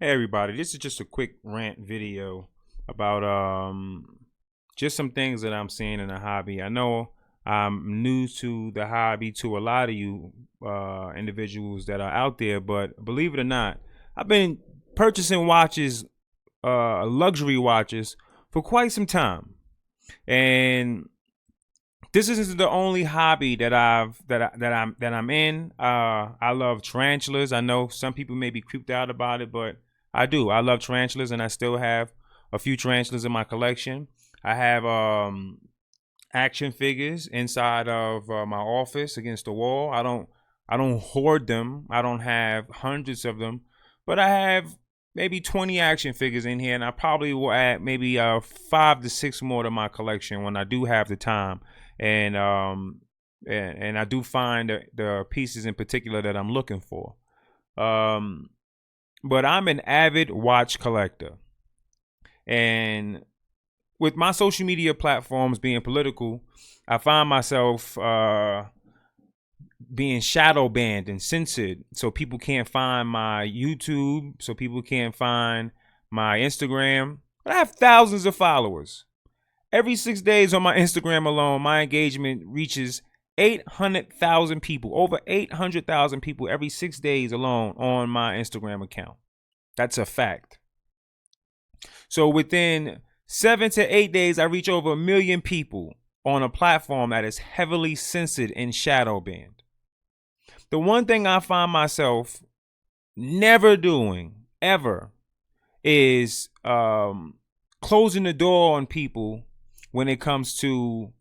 Hey everybody, this is just a quick rant video about just some things that I'm seeing in the hobby. I know I'm new to the hobby to a lot of you individuals that are out there, but believe it or not, I've been purchasing watches, luxury watches for quite some time. And this isn't the only hobby that I'm in. I love tarantulas. I know some people may be creeped out about it, but I do. I love tarantulas, and I still have a few tarantulas in my collection. I have action figures inside of my office against the wall. I don't hoard them. I don't have hundreds of them, but I have maybe 20 action figures in here, and I probably will add maybe 5 to 6 more to my collection when I do have the time. And and I do find the pieces in particular that I'm looking for. Um, but I'm an avid watch collector, and with my social media platforms being political, I find myself being shadow banned and censored, so people can't find my YouTube, so people can't find my Instagram. But I have thousands of followers. Every 6 days on my Instagram alone, my engagement reaches 800,000 people, over 800,000 people every 6 days alone on my Instagram account. That's a fact. So within 7 to 8 days, I reach over 1 million people on a platform that is heavily censored and shadow banned. The one thing I find myself never doing, ever, is closing the door on people when it comes to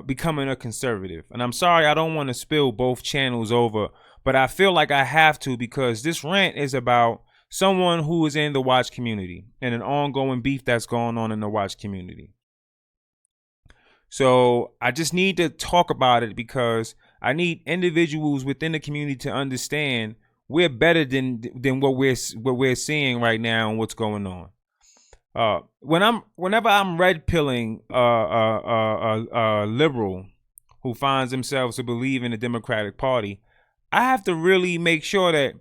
becoming a conservative. And I'm sorry, I don't want to spill both channels over, but I feel like I have to, because this rant is about someone who is in the watch community and an ongoing beef that's going on in the watch community. So I just need to talk about it because I need individuals within the community to understand we're better than what we're seeing right now and what's going on. Whenever I'm red pilling a liberal who finds themselves to believe in the Democratic Party, I have to really make sure that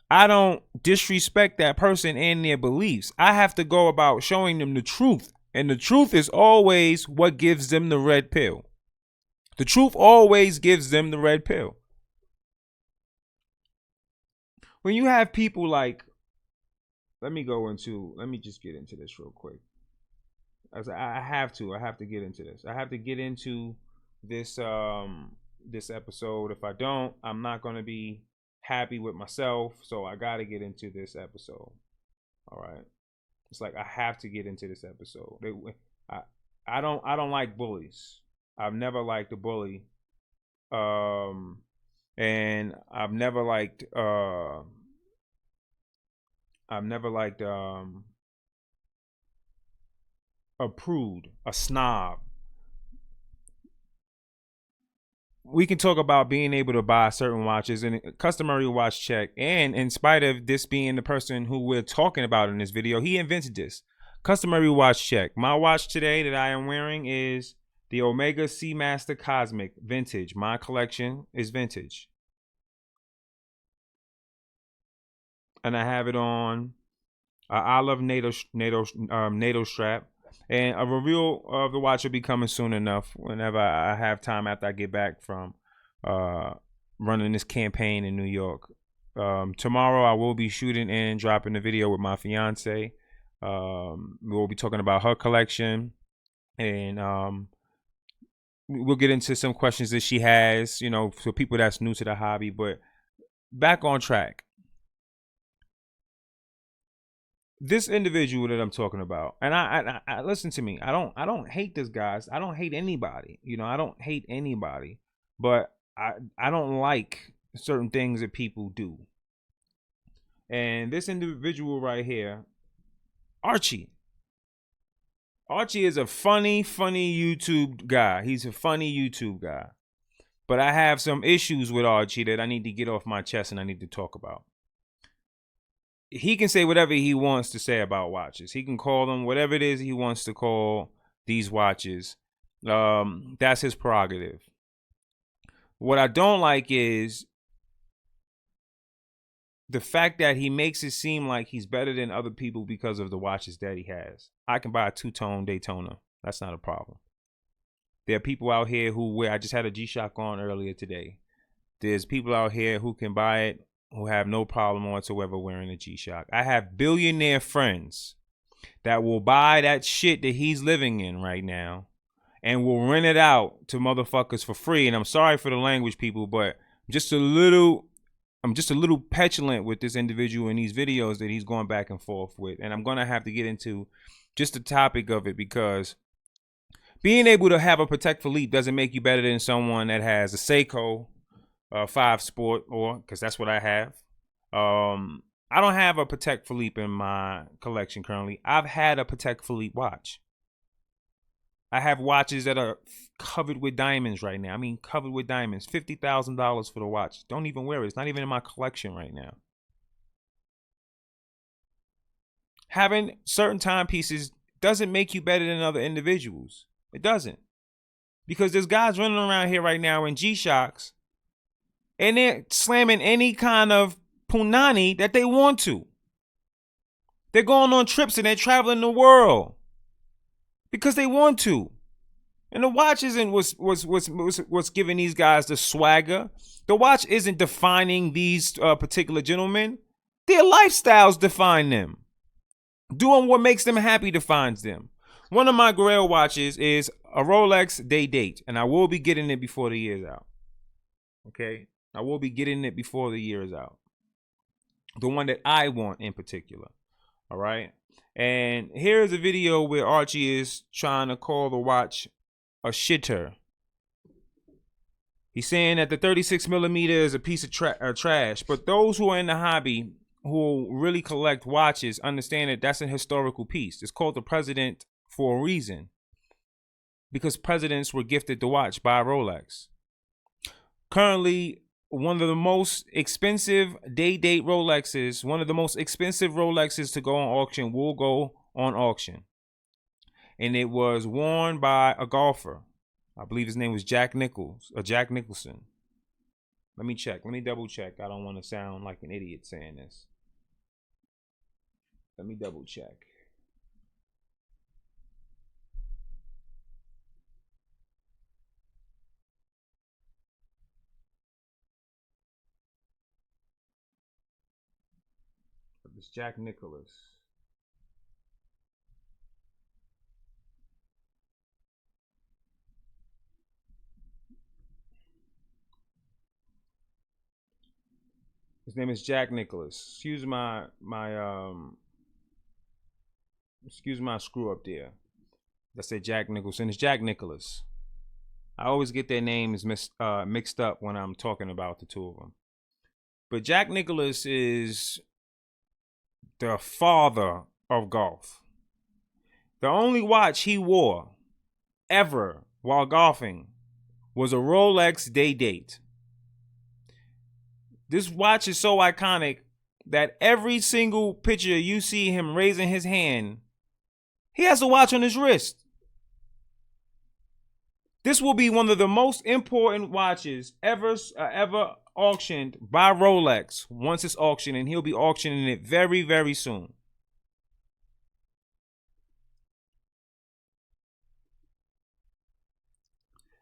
I don't disrespect that person and their beliefs. I have to go about showing them the truth, and the truth is always what gives them the red pill. The truth always gives them the red pill. When you have people like, let me just get into this real quick. I have to get into this. I have to get into this this episode. If I don't, I'm not going to be happy with myself. So I got to get into this episode. All right. It's like I have to get into this episode. I I don't like bullies. I've never liked a bully. Um and I've never liked a prude, a snob. We can talk about being able to buy certain watches and a customary watch check. And in spite of this being the person who we're talking about in this video, he invented this customary watch check. My watch today that I am wearing is the Omega Seamaster Cosmic Vintage. My collection is vintage. And I have it on olive NATO strap. And a review of the watch will be coming soon enough whenever I have time after I get back from uh, running this campaign in New York. Tomorrow I will be shooting and dropping a video with my fiance. We'll be talking about her collection, and we'll get into some questions that she has, for people that's new to the hobby. But back on track. This individual that I'm talking about, and I listen to me. I don't hate this guys. I don't hate anybody. I don't hate anybody, but I don't like certain things that people do. And this individual right here, Archie. Archie is a funny YouTube guy. He's a funny YouTube guy. But I have some issues with Archie that I need to get off my chest and I need to talk about. He can say whatever he wants to say about watches. He can call them whatever it is he wants to call these watches. That's his prerogative. What I don't like is the fact that he makes it seem like he's better than other people because of the watches that he has. I can buy a two-tone Daytona. That's not a problem. There are people out here who wear, I just had a G-Shock on earlier today. There's people out here who can buy it, who have no problem whatsoever wearing a G-Shock. I have billionaire friends that will buy that shit that he's living in right now and will rent it out to motherfuckers for free. And I'm sorry for the language, people, but I'm just a little petulant with this individual in these videos that he's going back and forth with. And I'm going to have to get into just the topic of it, because being able to have a Patek Philippe doesn't make you better than someone that has a Seiko 5 Sport, or because that's what I have. I don't have a Patek Philippe in my collection currently. I've had a Patek Philippe watch. I have watches that are covered with diamonds right now. I mean, covered with diamonds. $50,000 for the watch. Don't even wear it. It's not even in my collection right now. Having certain timepieces doesn't make you better than other individuals. It doesn't. Because there's guys running around here right now in G-Shocks, and they're slamming any kind of punani that they want to. They're going on trips and they're traveling the world because they want to. And the watch isn't what's giving these guys the swagger. The watch isn't defining these particular gentlemen. Their lifestyles define them. Doing what makes them happy defines them. One of my Grail watches is a Rolex Day Date, and I will be getting it before the year's out. Okay? I will be getting it before the year is out. The one that I want in particular. All right? And here's a video where Archie is trying to call the watch a shitter. He's saying that the 36 millimeter is a piece of trash. But those who are in the hobby, who really collect watches, understand that that's an historical piece. It's called the President for a reason. Because presidents were gifted the watch by Rolex. Currently, one of the most expensive day-date Rolexes, one of the most expensive Rolexes to go on auction will go on auction. And it was worn by a golfer. I believe his name was Jack Nicholson. Let me check. Let me double check. I don't want to sound like an idiot saying this. Let me double check. It's Jack Nicholas. His name is Jack Nicholas. Excuse my screw up there. I said Jack Nicholson. It's Jack Nicholas. I always get their names mixed up when I'm talking about the two of them. But Jack Nicholas is the father of golf. The only watch he wore ever while golfing was a Rolex Day Date. This watch is so iconic that every single picture you see him raising his hand, he has a watch on his wrist. This will be one of the most important watches ever auctioned by Rolex once it's auctioned, and he'll be auctioning it very, very soon.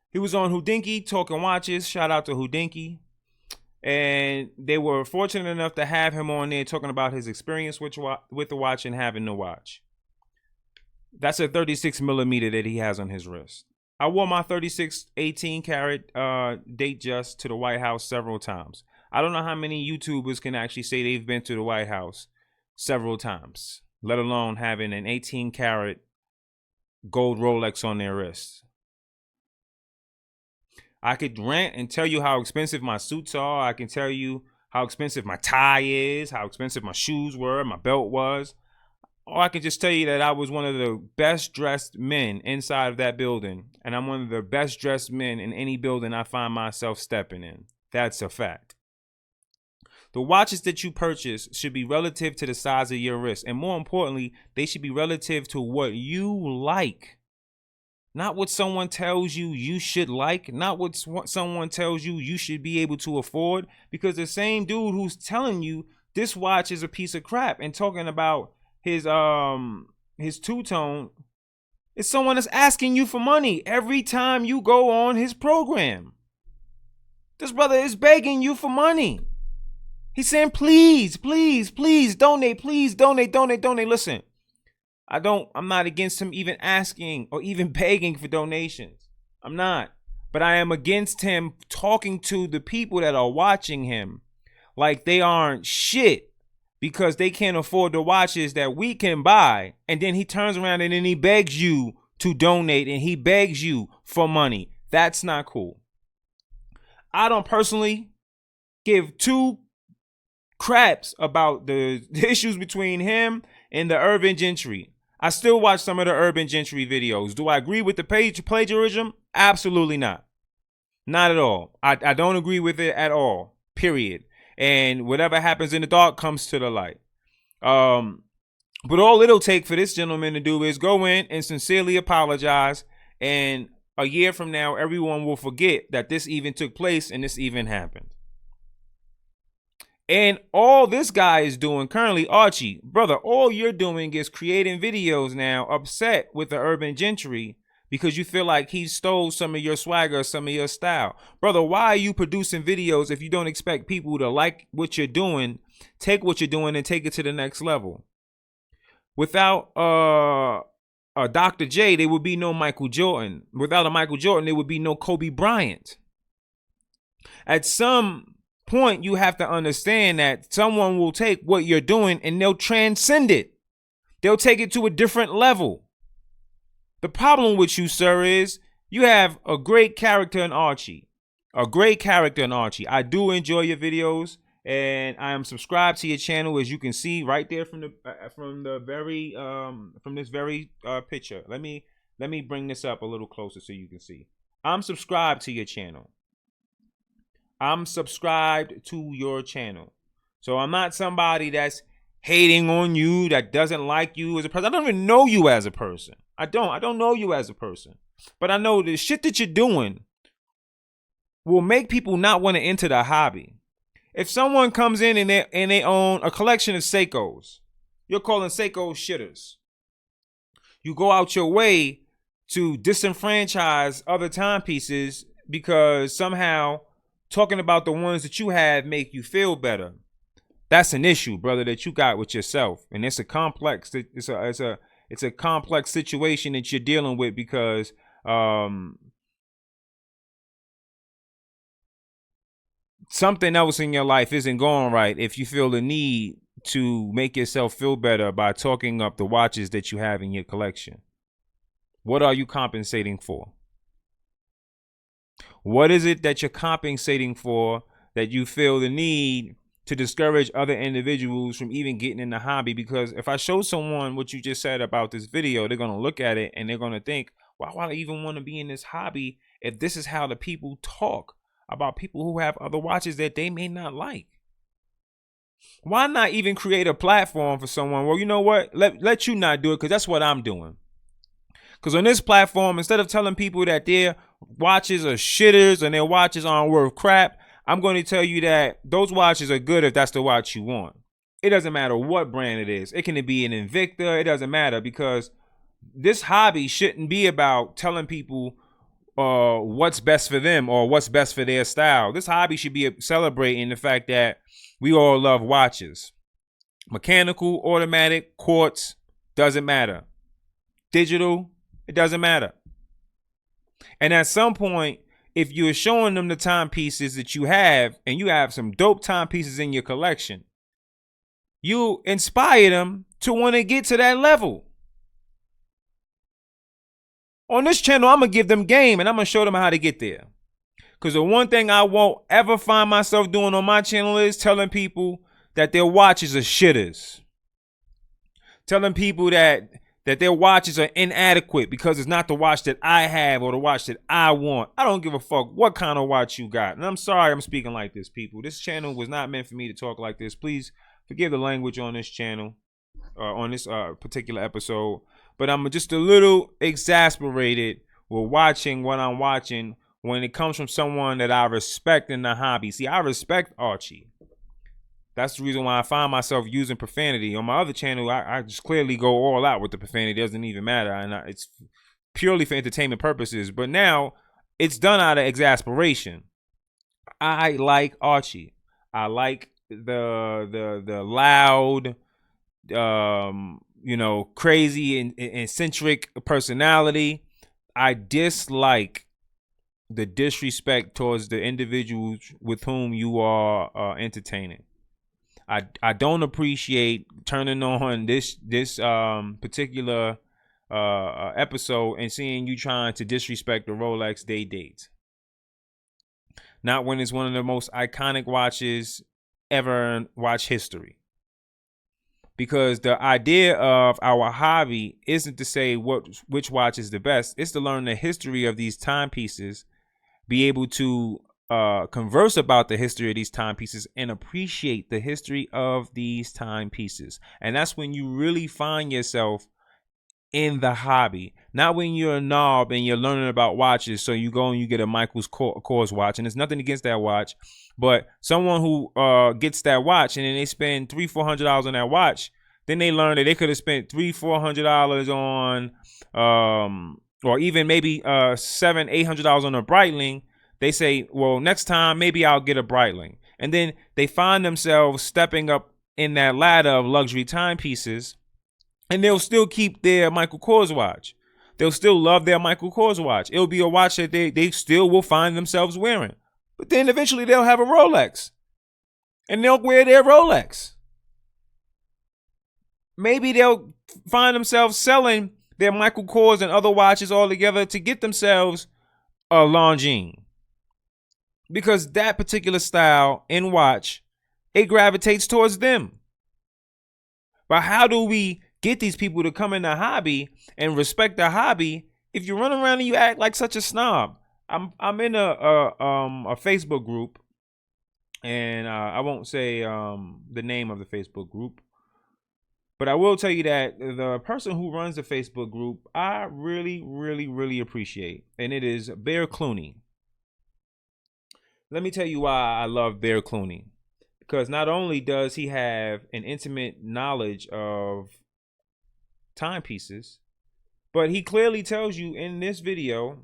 He was on Houdinki talking watches. Shout out to Houdinki. And they were fortunate enough to have him on there talking about his experience with the watch and having the watch. That's a 36 millimeter that he has on his wrist. I wore my 36 18 karat date just to the White House several times. I don't know how many YouTubers can actually say they've been to the White House several times, let alone having an 18 karat gold Rolex on their wrist. I could rant and tell you how expensive my suits are. I can tell you how expensive my tie is, how expensive my shoes were, my belt was. Or I can just tell you that I was one of the best dressed men inside of that building. And I'm one of the best dressed men in any building I find myself stepping in. That's a fact. The watches that you purchase should be relative to the size of your wrist. And more importantly, they should be relative to what you like. Not what someone tells you you should like. Not what someone tells you you should be able to afford. Because the same dude who's telling you this watch is a piece of crap, and talking about his two-tone, it's someone that's asking you for money every time you go on his program. This brother is begging you for money. He's saying, please, please, please donate, please donate, donate, donate. Listen, I'm not against him even asking or even begging for donations. I'm not. But I am against him talking to the people that are watching him like they aren't shit because they can't afford the watches that we can buy. And then he turns around and then he begs you to donate and he begs you for money. That's not cool. I don't personally give two craps about the issues between him and the urban gentry. I still watch some of the urban gentry videos. Do I agree with the plagiarism? Absolutely not. Not at all. I don't agree with it at all. Period. And whatever happens in the dark comes to the light. But all it'll take for this gentleman to do is go in and sincerely apologize. And a year from now, everyone will forget that this even took place and this even happened. And all this guy is doing currently, Archie, brother, all you're doing is creating videos now upset with the urban gentry because you feel like he stole some of your swagger, some of your style. Brother, why are you producing videos if you don't expect people to like what you're doing, take what you're doing and take it to the next level? Without Dr. J, there would be no Michael Jordan. Without a Michael Jordan, there would be no Kobe Bryant. At some point, you have to understand that someone will take what you're doing and they'll transcend it. They'll take it to a different level. The problem with you, sir, is you have a great character in Archie. A great character in Archie. I do enjoy your videos, and I am subscribed to your channel, as you can see right there from this very picture. Let me bring this up a little closer so you can see. I'm subscribed to your channel. I'm subscribed to your channel. So I'm not somebody that's hating on you, that doesn't like you as a person. I don't even know you as a person. I don't know you as a person. But I know the shit that you're doing will make people not want to enter the hobby. If someone comes in and they own a collection of Seikos, you're calling Seikos shitters. You go out your way to disenfranchise other timepieces because somehow talking about the ones that you have make you feel better. That's an issue, brother, that you got with yourself, and it's a complex situation that you're dealing with because something else in your life isn't going right if you feel the need to make yourself feel better by talking up the watches that you have in your collection. What are you compensating for? What is it that you're compensating for that you feel the need to discourage other individuals from even getting in the hobby? Because if I show someone what you just said about this video, they're going to look at it and they're going to think, why would I even want to be in this hobby if this is how the people talk about people who have other watches that they may not like? Why not even create a platform for someone? Well, you know what? Let you not do it, because that's what I'm doing. Because on this platform, instead of telling people that their watches are shitters and their watches aren't worth crap, I'm going to tell you that those watches are good if that's the watch you want. It doesn't matter what brand it is. It can be an Invicta. It doesn't matter, because this hobby shouldn't be about telling people what's best for them or what's best for their style. This hobby should be celebrating the fact that we all love watches. Mechanical, automatic, quartz, doesn't matter. Digital, it doesn't matter. And at some point, if you're showing them the timepieces that you have, and you have some dope timepieces in your collection, you inspire them to want to get to that level. On this channel, I'm going to give them game, and I'm going to show them how to get there. Because the one thing I won't ever find myself doing on my channel is telling people that their watches are shitters. Telling people that their watches are inadequate because it's not the watch that I have or the watch that I want. I don't give a fuck what kind of watch you got. And I'm sorry I'm speaking like this, people. This channel was not meant for me to talk like this. Please forgive the language on this channel, on this particular episode. But I'm just a little exasperated with watching what I'm watching when it comes from someone that I respect in the hobby. See, I respect Archie. That's the reason why I find myself using profanity. On my other channel, I just clearly go all out with the profanity. It doesn't even matter. And it's purely for entertainment purposes. But now it's done out of exasperation. I like Archie. I like the loud, crazy and eccentric personality. I dislike the disrespect towards the individuals with whom you are entertaining. I don't appreciate turning on this particular episode and seeing you trying to disrespect the Rolex Day Dates. Not when it's one of the most iconic watches ever in watch history. Because the idea of our hobby isn't to say which watch is the best. It's to learn the history of these timepieces, be able to converse about the history of these timepieces and appreciate the history of these timepieces. And that's when you really find yourself in the hobby, not when you're a knob and you're learning about watches. So you go and you get a Michael's Kors watch, and there's nothing against that watch, but someone who gets that watch and then they spend $300-400 on that watch, then they learn that they could have spent $300-400 on or even maybe $700-800 on a Breitling. They say, well, next time maybe I'll get a Breitling, and then they find themselves stepping up in that ladder of luxury timepieces. And they'll still keep their Michael Kors watch. They'll still love their Michael Kors watch. It'll be a watch that they still will find themselves wearing. But then eventually they'll have a Rolex. And they'll wear their Rolex. Maybe they'll find themselves selling their Michael Kors and other watches all together to get themselves a Longines. Because that particular style in watch, it gravitates towards them. But how do we get these people to come in the hobby and respect the hobby if you run around and you act like such a snob? I'm in a Facebook group, and I won't say the name of the Facebook group, but I will tell you that the person who runs the Facebook group, I really, really, really appreciate, and it is Bear Clooney. Let me tell you why I love Bear Clooney. Because not only does he have an intimate knowledge of timepieces, but he clearly tells you in this video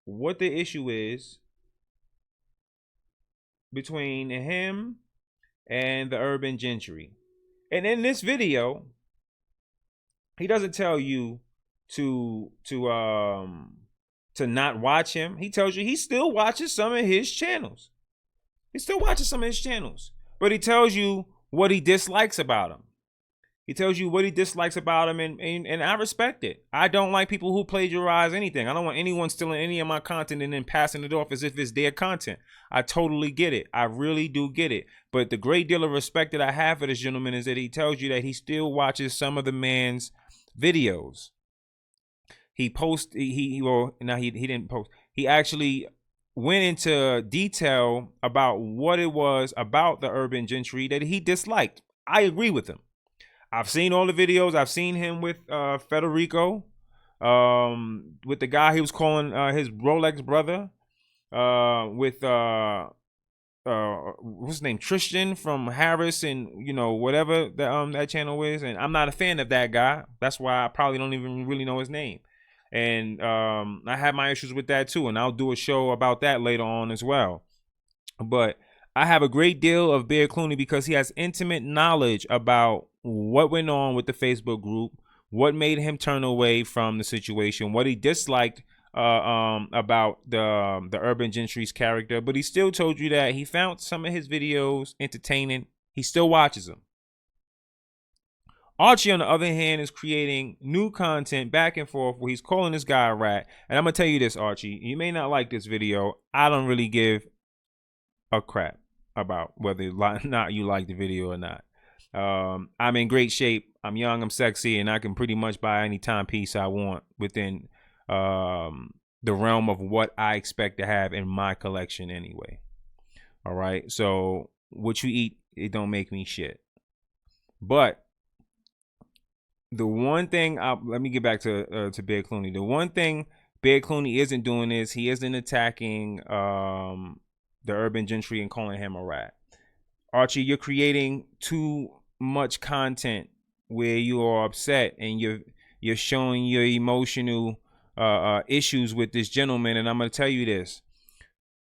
what the issue is between him and the urban gentry. And in this video, he doesn't tell you to not watch him. He tells you he still watches some of his channels. But he tells you what he dislikes about him. And I respect it. I don't like people who plagiarize anything. I don't want anyone stealing any of my content and then passing it off as if it's their content. I totally get it. I really do get it. But the great deal of respect that I have for this gentleman is that he tells you that he still watches some of the man's videos. He didn't post. He actually went into detail about what it was about the urban gentry that he disliked. I agree with him. I've seen all the videos. I've seen him with Federico, with the guy he was calling his Rolex brother, with what's his name, Tristan from Harris, and whatever that channel is. And I'm not a fan of that guy. That's why I probably don't even really know his name. And I have my issues with that too, and I'll do a show about that later on as well. But I have a great deal of Bear Clooney because he has intimate knowledge about what went on with the Facebook group, what made him turn away from the situation, what he disliked about the urban gentry's character. But he still told you that he found some of his videos entertaining. He still watches them. Archie, on the other hand, is creating new content back and forth where he's calling this guy a rat. And I'm going to tell you this, Archie. You may not like this video. I don't really give a crap about whether or not you like the video or not. I'm in great shape. I'm young, I'm sexy, and I can pretty much buy any timepiece I want within the realm of what I expect to have in my collection anyway. All right. So what you eat, it don't make me shit. But the one thing, let me get back to Bear Clooney. The one thing Bear Clooney isn't doing is he isn't attacking the urban gentry and calling him a rat. Archie, you're creating too much content where you are upset and you're showing your emotional issues with this gentleman. And I'm gonna tell you this: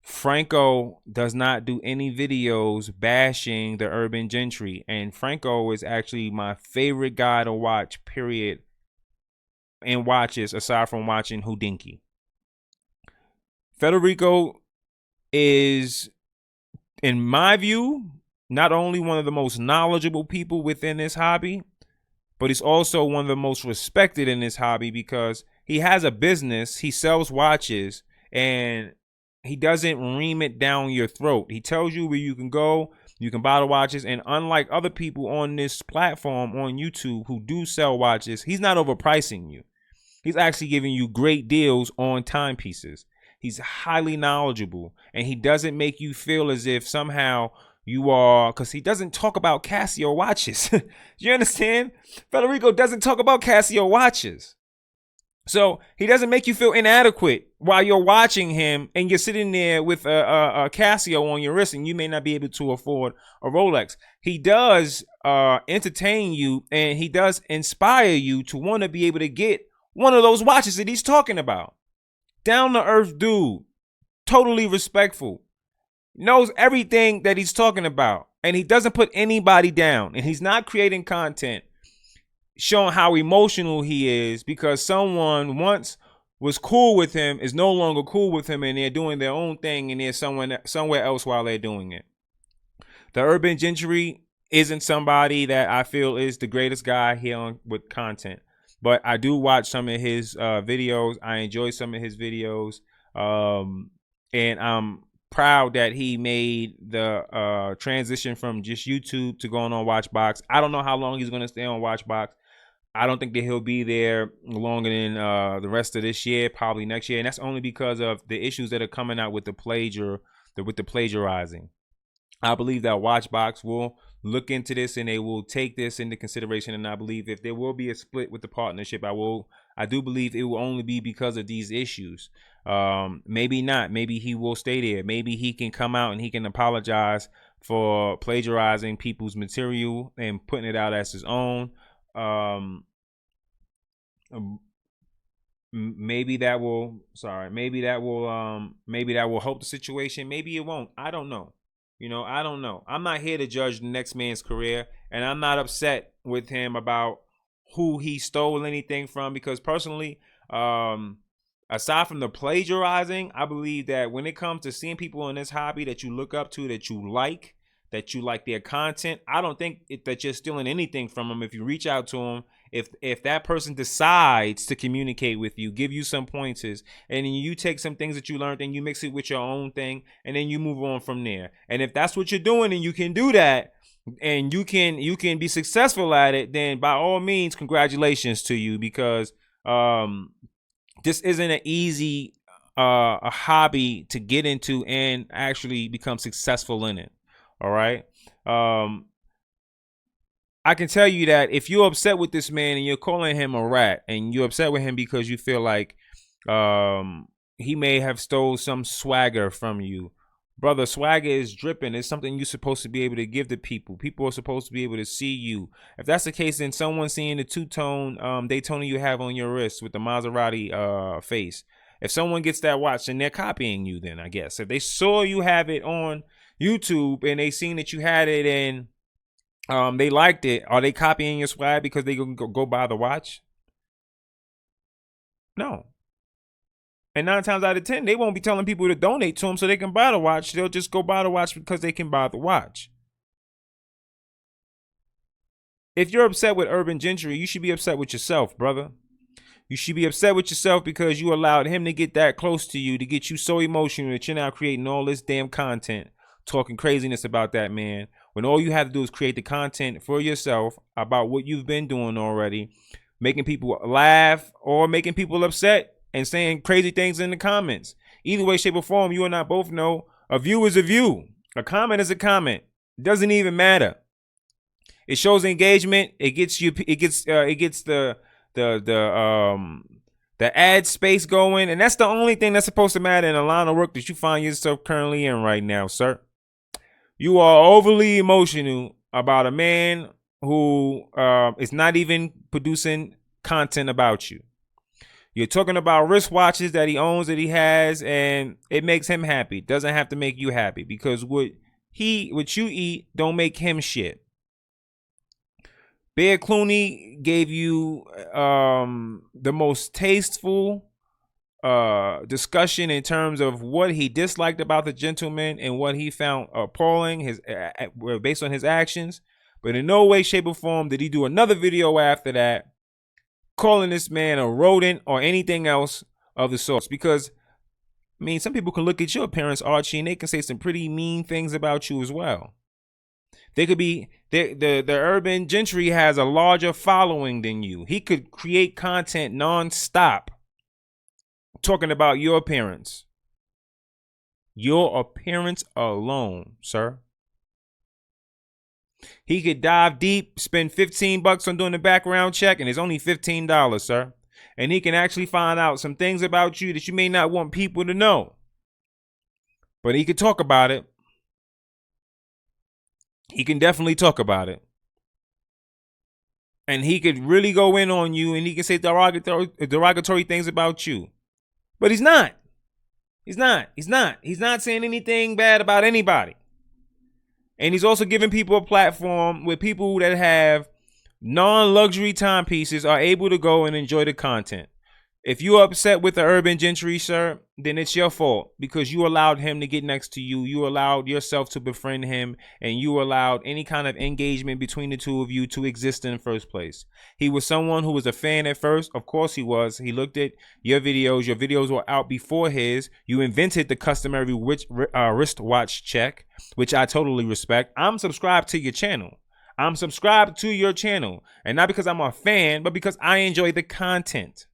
Franco does not do any videos bashing the urban gentry, and Franco is actually my favorite guy to watch. Period. And watches aside from watching Houdinki. Federico is, in my view, not only one of the most knowledgeable people within this hobby, but he's also one of the most respected in this hobby because he has a business, he sells watches, and he doesn't ream it down your throat. He tells you where you can go, you can buy the watches, and unlike other people on this platform on YouTube who do sell watches, he's not overpricing you. He's actually giving you great deals on timepieces. He's highly knowledgeable, and he doesn't make you feel as if somehow you are, because he doesn't talk about Casio watches. You understand? Federico doesn't talk about Casio watches. So he doesn't make you feel inadequate while you're watching him and you're sitting there with a Casio on your wrist and you may not be able to afford a Rolex. He does entertain you, and he does inspire you to want to be able to get one of those watches that he's talking about. Down to earth dude, totally respectful, knows everything that he's talking about, and he doesn't put anybody down, and he's not creating content showing how emotional he is because someone once was cool with him is no longer cool with him, and they're doing their own thing and they're somewhere else while they're doing it. The urban gentry isn't somebody that I feel is the greatest guy here on with content. But I do watch some of his videos. I enjoy some of his videos. And I'm proud that he made the transition from just YouTube to going on Watchbox. I don't know how long he's going to stay on Watchbox. I don't think that he'll be there longer than the rest of this year, probably next year. And that's only because of the issues that are coming out with the plagiarizing. I believe that Watchbox will look into this and they will take this into consideration. And I believe if there will be a split with the partnership, I do believe it will only be because of these issues. Maybe not. Maybe he will stay there. Maybe he can come out and he can apologize for plagiarizing people's material and putting it out as his own. Maybe that will help the situation. Maybe it won't. I don't know. I don't know. I'm not here to judge the next man's career, and I'm not upset with him about who he stole anything from, because personally, aside from the plagiarizing, I believe that when it comes to seeing people in this hobby that you look up to, that you like their content, I don't think that you're stealing anything from them if you reach out to them. If that person decides to communicate with you, give you some pointers, and then you take some things that you learned and you mix it with your own thing, and then you move on from there. And if that's what you're doing and you can do that, and you can be successful at it, then by all means, congratulations to you, because this isn't an easy a hobby to get into and actually become successful in it. All right. I can tell you that if you're upset with this man and you're calling him a rat, and you're upset with him because you feel like he may have stole some swagger from you, brother, swagger is dripping. It's something you're supposed to be able to give to people. People are supposed to be able to see you. If that's the case, then someone seeing the two-tone Daytona you have on your wrist with the Maserati face, if someone gets that watch, then they're copying you. Then I guess if they saw you have it on YouTube and they seen that you had it and they liked it, are they copying your swag because they go buy the watch? No. And 9 times out of 10, they won't be telling people to donate to them so they can buy the watch. They'll just go buy the watch because they can buy the watch. If you're upset with Urban Gentry, you should be upset with yourself, brother. You should be upset with yourself because you allowed him to get that close to you, to get you so emotional that you're now creating all this damn content, talking craziness about that man, when all you have to do is create the content for yourself about what you've been doing already, making people laugh or making people upset and saying crazy things in the comments. Either way, shape, or form, you and I both know a view is a view. A comment is a comment. It doesn't even matter. It shows engagement. It gets the ad space going, and that's the only thing that's supposed to matter in a line of work that you find yourself currently in right now, sir. You are overly emotional about a man who is not even producing content about you. You're talking about wristwatches that he owns, that he has, and it makes him happy. Doesn't have to make you happy, because what you eat don't make him shit. Bear Clooney gave you the most tasteful discussion in terms of what he disliked about the gentleman and what he found appalling based on his actions. But in no way, shape, or form did he do another video after that calling this man a rodent or anything else of the sorts. Because, I mean, some people can look at your appearance, Archie, and they can say some pretty mean things about you as well. They could be the urban gentry has a larger following than you. He could create content nonstop talking about your appearance. Your appearance alone, sir. He could dive deep, spend $15 on doing the background check, and it's only $15, sir. And he can actually find out some things about you that you may not want people to know. But he could talk about it. He can definitely talk about it. And he could really go in on you, and he can say derogatory things about you. But he's not. He's not saying anything bad about anybody. And he's also giving people a platform where people that have non-luxury timepieces are able to go and enjoy the content. If you're upset with the urban gentry, sir, then it's your fault, because you allowed him to get next to you. You allowed yourself to befriend him, and you allowed any kind of engagement between the two of you to exist in the first place. He was someone who was a fan at first. Of course he was. He looked at your videos. Your videos were out before his. You invented the customary wristwatch check, which I totally respect. I'm subscribed to your channel. I'm subscribed to your channel, and not because I'm a fan, but because I enjoy the content.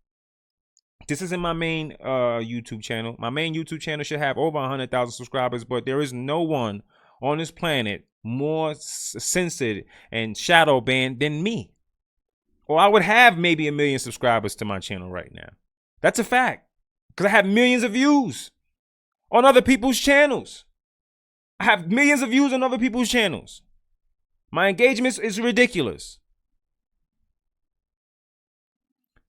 This isn't my main YouTube channel. My main YouTube channel should have over 100,000 subscribers, but there is no one on this planet more censored and shadow banned than me. Or I would have maybe 1 million subscribers to my channel right now. That's a fact, because I have millions of views on other people's channels. I have millions of views on other people's channels. My engagements is ridiculous.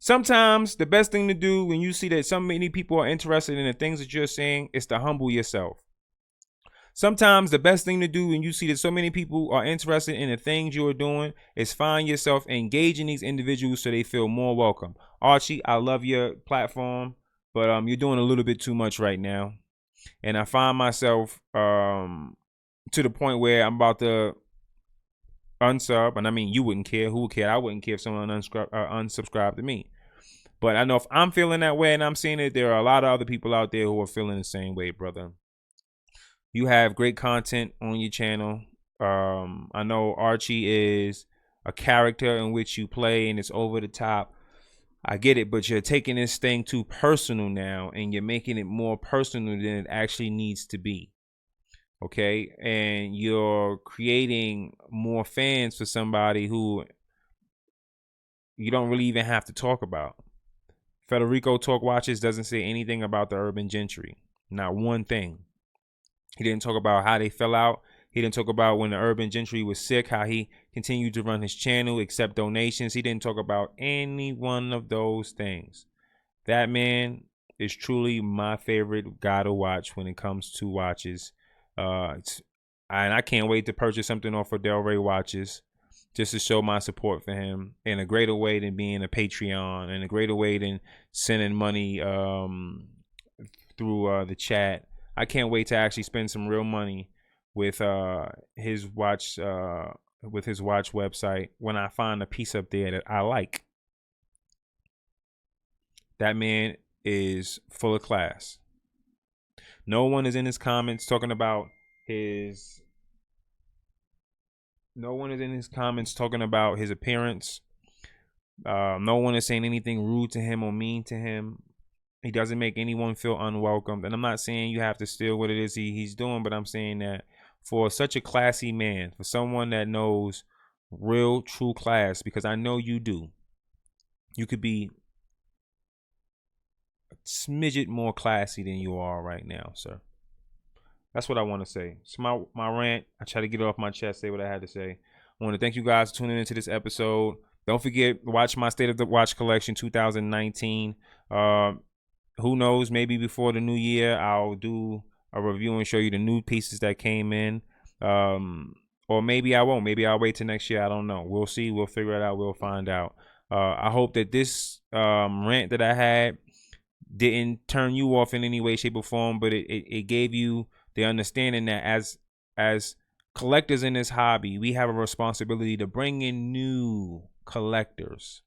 Sometimes the best thing to do when you see that so many people are interested in the things that you're saying is to humble yourself. Sometimes the best thing to do when you see that so many people are interested in the things you're doing is find yourself engaging these individuals so they feel more welcome. Archie, I love your platform, but you're doing a little bit too much right now. And I find myself to the point where I'm about to unsub, and I mean, you wouldn't care. Who would care? I wouldn't care if someone unsubscribed to me. But I know if I'm feeling that way and I'm seeing it, there are a lot of other people out there who are feeling the same way, brother. You have great content on your channel. I know Archie is a character in which you play, and it's over the top. I get it, but you're taking this thing too personal now, and you're making it more personal than it actually needs to be. Okay, and you're creating more fans for somebody who you don't really even have to talk about. Federico Talk Watches doesn't say anything about the urban gentry. Not one thing. He didn't talk about how they fell out. He didn't talk about when the urban gentry was sick, how he continued to run his channel, accept donations. He didn't talk about any one of those things. That man is truly my favorite guy to watch when it comes to watches. And I can't wait to purchase something off of Del-Ray Watches just to show my support for him in a greater way than being a Patreon, and a greater way than sending money through the chat. I can't wait to actually spend some real money with his watch website when I find a piece up there that I like. That man is full of class. No one is in his comments talking about his. No one is in his comments talking about his appearance. No one is saying anything rude to him or mean to him. He doesn't make anyone feel unwelcomed. And I'm not saying you have to steal what it is he's doing, but I'm saying that for such a classy man, for someone that knows real, true class, because I know you do, you could be a smidget more classy than you are right now, sir. That's what I want to say. It's my rant. I try to get it off my chest, say what I had to say. I want to thank you guys for tuning into this episode. Don't forget, watch my State of the Watch collection 2019. Who knows? Maybe before the new year, I'll do a review and show you the new pieces that came in. Or maybe I won't. Maybe I'll wait till next year. I don't know. We'll see. We'll figure it out. We'll find out. I hope that this rant that I had didn't turn you off in any way, shape, or form, but it gave you the understanding that as collectors in this hobby, we have a responsibility to bring in new collectors.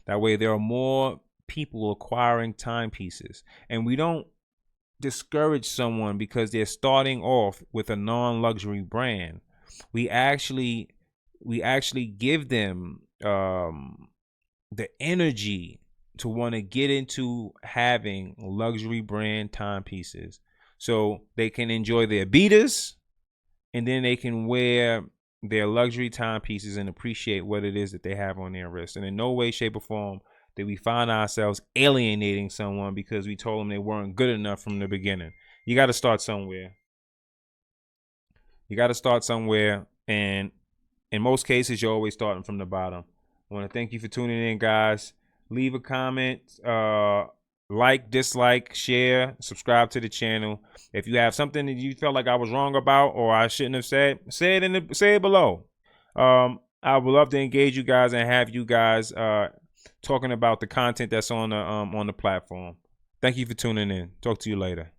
That way there are more people acquiring timepieces, and we don't discourage someone because they're starting off with a non-luxury brand. We actually give them the energy to want to get into having luxury brand timepieces so they can enjoy their beaters, and then they can wear their luxury timepieces and appreciate what it is that they have on their wrist. And in no way, shape, or form that we find ourselves alienating someone because we told them they weren't good enough from the beginning. You got to start somewhere. And in most cases, you're always starting from the bottom. I want to thank you for tuning in, guys. Leave a comment, like, dislike, share, subscribe to the channel. If you have something that you felt like I was wrong about or I shouldn't have said, say it below. I would love to engage you guys and have you guys talking about the content that's on the platform. Thank you for tuning in. Talk to you later.